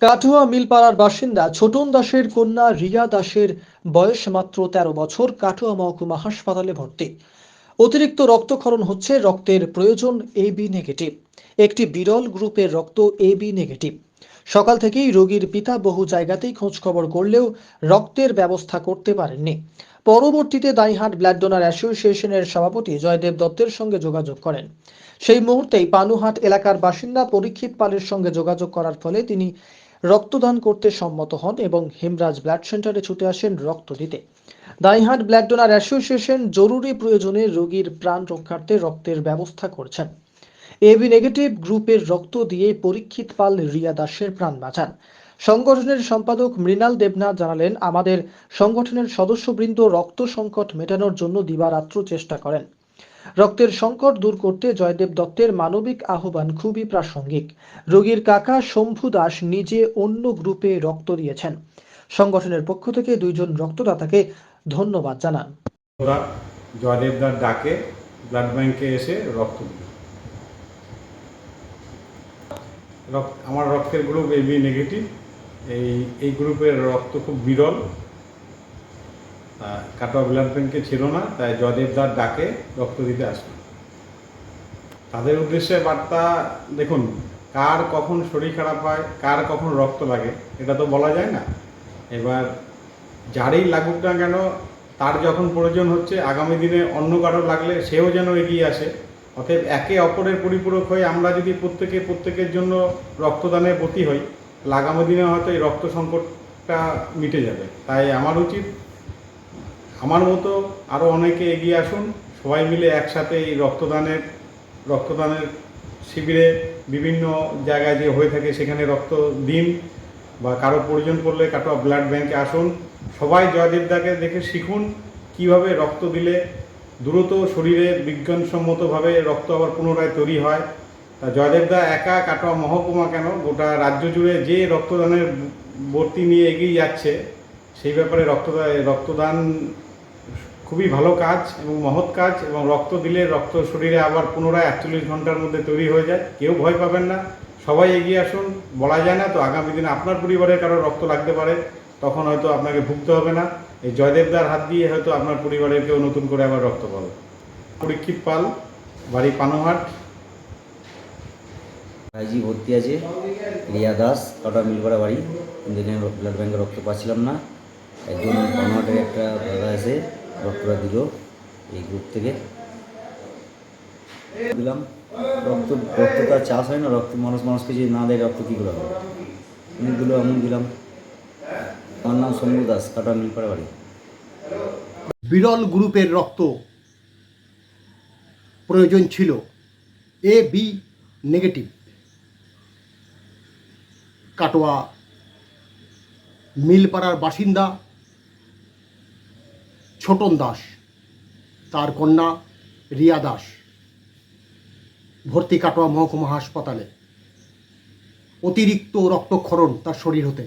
কাটোয়া মিলপাড়ার বাসিন্দা ছোটন দাসের কন্যা রিয়া দাসের বয়স মাত্র ১৩ বছর। কাটোয়া মহকুমা হাসপাতালে ভর্তি। অতিরিক্ত রক্তক্ষরণ হচ্ছে, রক্তের প্রয়োজন এবি নেগেটিভ, একটি বিরল গ্রুপের রক্ত এবি নেগেটিভ। সকাল থেকেই রোগীর পিতা বহু জায়গাতেই খোঁজ খবর করলেও রক্তের ব্যবস্থা করতে পারেননি। পরবর্তীতে দাইহাট ব্লাড ডোনার অ্যাসোসিয়েশনের সভাপতি জয়দেব দত্তের সঙ্গে যোগাযোগ করেন। সেই মুহূর্তেই পানুহাট এলাকার বাসিন্দা পরীক্ষিত পালের সঙ্গে যোগাযোগ করার ফলে তিনি রক্তদান করতে সম্মত হন এবং হেমরাজ ব্লাড সেন্টারে ছুটে আসেন রক্ত দিতে। দাইহাট ব্লাড ডোনার অ্যাসোসিয়েশন জরুরি প্রয়োজনে রোগীর প্রাণ রক্ষার্থে রক্তের ব্যবস্থা করছেন। এবি নেগেটিভ গ্রুপের রক্ত দিয়ে পরীক্ষিত পাল রিয়া দাসের প্রাণ বাঁচান। সংগঠনের সম্পাদক মৃণাল দেবনাথ জানালেন, আমাদের সংগঠনের সদস্যবৃন্দ রক্ত সংকট মেটানোর জন্য দিবারাত্র চেষ্টা করেন। রক্তের সংকট দূর করতে জয়দেব দত্তের মানবিক আহ্বান খুবই প্রাসঙ্গিক। রোগীর কাকা শম্ভু দাস নিজে অন্য গ্রুপে রক্ত দিয়েছেন। সংগঠনের পক্ষ থেকে দুইজন রক্তদাতাকে ধন্যবাদ জানান। ওরা জয়দেবদার ডাকে ব্লাড ব্যাংকে এসে রক্ত দিল। আমার রক্তের গ্রুপ এবি নেগেটিভ। এই গ্রুপের রক্ত খুব বিরল। কাটোয়া ব্লাড ব্যাংকে ছিল না, তাই জয়দেবদার ডাকে রক্ত দিতে আসলো। তাদের উদ্দেশ্যে বার্তা, দেখুন, কার কখন শরীর খারাপ হয়, কার কখন রক্ত লাগে এটা তো বলা যায় না। এবার যারই লাগুক না কেন, তার যখন প্রয়োজন হচ্ছে, আগামী দিনে অন্য কারো লাগলে সেও যেন এগিয়ে আসে। অতএব একে অপরের পরিপূরক হয়ে আমরা যদি প্রত্যেকের জন্য রক্তদানে ব্রতী হই, তাহলে আগামী দিনে হয়তো এই রক্ত সংকটটা মিটে যাবে। তাই আমার উচিত, আমার মতো আরও অনেকে এগিয়ে আসুন, সবাই মিলে একসাথে এই রক্তদানের শিবিরে বিভিন্ন জায়গায় যে হয়ে থাকে সেখানে রক্ত দিন, বা কারো প্রয়োজন পড়লে কাটোয়া ব্লাড ব্যাংকে আসুন। সবাই জয়দেবদাকে দেখে শিখুন কিভাবে রক্ত দিলে দ্রুত শরীরে বিজ্ঞানসম্মতভাবে রক্ত আবার পুনরায় তৈরি হয়। তা জয়দেবদা একা কাটোয়া মহকুমা কেন, গোটা রাজ্য জুড়ে যে রক্তদানের ভর্তি নিয়ে এগিয়ে যাচ্ছে, সেই ব্যাপারে রক্তদান খুবই ভালো কাজ এবং মহৎ কাজ। এবং রক্ত দিলে রক্ত শরীরে আবার পুনরায় 48 ঘন্টার মধ্যে তৈরি হয়ে যায়। কেউ ভয় পাবেন না, সবাই এগিয়ে আসুন। বলা যায় না তো, আগামী দিনে আপনার পরিবারের কারো রক্ত লাগতে পারে, তখন হয়তো আপনাকে ভুগতে হবে না। এই জয়দেবদার হাত দিয়ে হয়তো আপনার পরিবারের কেউ নতুন করে আবার রক্ত পাবে। পরীক্ষিত পাল, বাড়ি পানুহাট। ভাইজি ভর্তি আছে, রিয়া দাস, কাটোয়া মিলপাড়া বাড়ি। দিনে ব্লাড ব্যাংকে রক্ত পাচ্ছিলাম না, একজন পানুহাটের একটা দাদা এসে রক্তটা দিল এই গ্রুপ থেকে। দিলাম রক্ত তো আর চাষ হয় না, রক্ত মানুষকে যদি না দেয় রক্ত কী করে হবে, উনি দিল, আমি দিলাম। আমার নাম শম্ভু দাস, কাটোয়া মিলপাড়া বাড়ি। বিরল গ্রুপের রক্ত প্রয়োজন ছিল, এ বি নেগেটিভ। কাটোয়া মিলপাড়ার বাসিন্দা ছোটন দাস, তার কন্যা রিয়া দাস ভর্তি কাটোয়া মহকুমা হাসপাতালে। অতিরিক্ত রক্তক্ষরণ তার শরীর হতে,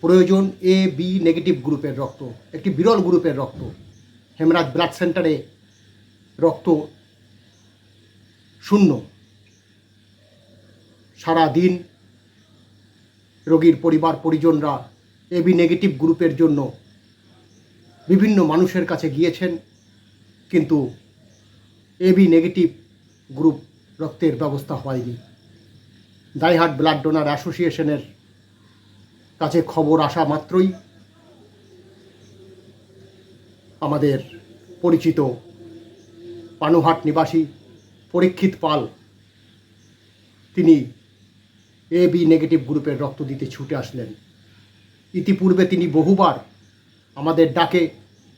প্রয়োজন এ বি নেগেটিভ গ্রুপের রক্ত, একটি বিরল গ্রুপের রক্ত। হেমরাজ ব্লাড সেন্টারে রক্ত শূন্য। সারা দিন রোগীর পরিবার পরিজনরা এবি নেগেটিভ গ্রুপের জন্য বিভিন্ন মানুষের কাছে গিয়েছেন, কিন্তু এবি নেগেটিভ গ্রুপ রক্তের ব্যবস্থা হয়নি। দাইহাট ব্লাড ডোনার অ্যাসোসিয়েশনের কাছে খবর আসা মাত্রই আমাদের পরিচিত পানুহাট নিবাসী পরীক্ষিত পাল, তিনি এবি নেগেটিভ গ্রুপের রক্ত দিতে ছুটে আসলেন। ইতিপূর্বে তিনি বহুবার আমাদের ডাকে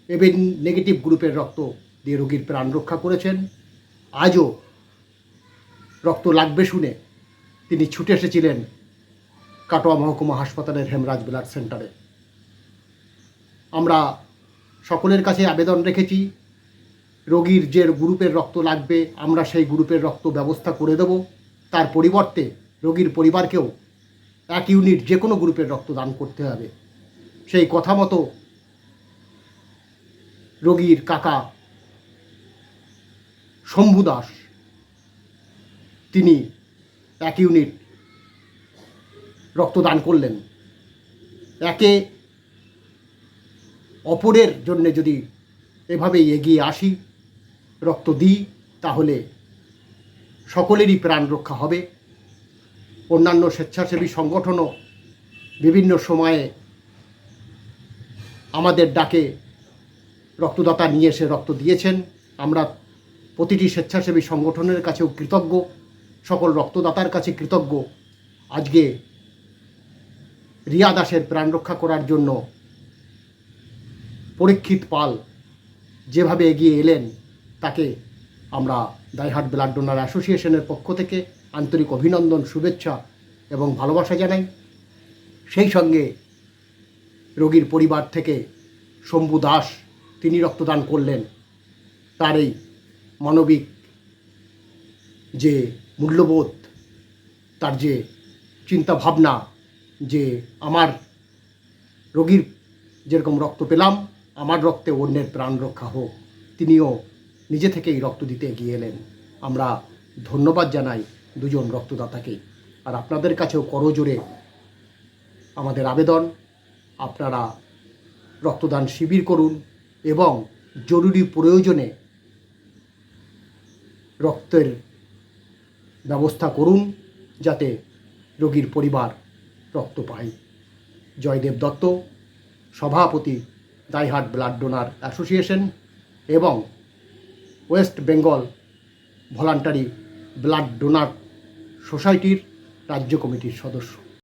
এবি নেগেটিভ গ্রুপের রক্ত দিয়ে রোগীর প্রাণ রক্ষা করেছেন। আজও রক্ত লাগবে শুনে তিনি ছুটে এসেছিলেন কাটোয়া মহকুমা হাসপাতালের হেমরাজ ব্লাড সেন্টারে। আমরা সকলের কাছে আবেদন রেখেছি, রোগীর যে গ্রুপের রক্ত লাগবে আমরা সেই গ্রুপের রক্ত ব্যবস্থা করে দেব। তার পরিবর্তে রোগীর পরিবারকেও 1 ইউনিট যে কোনো গ্রুপের রক্ত দান করতে হবে। সেই কথা মতো রোগীর কাকা শম্ভু দাস, তিনি 1 ইউনিট রক্তদান করলেন। একে অপরের জন্য যদি এভাবেই এগিয়ে আসি, রক্ত দিই, তাহলে সকলেরই প্রাণ রক্ষা হবে। অন্যান্য স্বেচ্ছাসেবী সংগঠনও বিভিন্ন সময়ে আমাদের ডাকে রক্তদাতা নিয়ে এসে রক্ত দিয়েছেন। আমরা প্রতিটি স্বেচ্ছাসেবী সংগঠনের কাছেও কৃতজ্ঞ, সকল রক্তদাতার কাছে কৃতজ্ঞ। আজকে রিয়া দাসের প্রাণ রক্ষা করার জন্য পরীক্ষিত পাল যেভাবে এগিয়ে এলেন, তাকে আমরা দাইহাট ব্লাড ডোনার অ্যাসোসিয়েশনের পক্ষ থেকে আন্তরিক অভিনন্দন, শুভেচ্ছা এবং ভালোবাসা জানাই। সেই সঙ্গে রোগীর পরিবার থেকে শম্ভু দাস, তিনি রক্তদান করলেন। তার এই মানবিক যে মূল্যবোধ, তার যে চিন্তা ভাবনা, যে আমার রোগীর যেরকম রক্ত পেলাম, আমার রক্তে অন্যের প্রাণ রক্ষা হোক, তিনিও নিজে থেকেই রক্ত দিতে এগিয়ে এলেন। আমরা ধন্যবাদ জানাই দুজন রক্তদাতাকে। আর আপনাদের কাছেও করজোরে আমাদের আবেদন, আপনারা রক্তদান শিবির করুন এবং জরুরি প্রয়োজনে রক্তের ব্যবস্থা করুন, যাতে রোগীর পরিবার রক্ত পায়। জয়দেব দত্ত, সভাপতি, দাইহাট ব্লাড ডোনার অ্যাসোসিয়েশন এবং West Bengal voluntary blood donor সোসাইটির রাজ্য কমিটির সদস্য।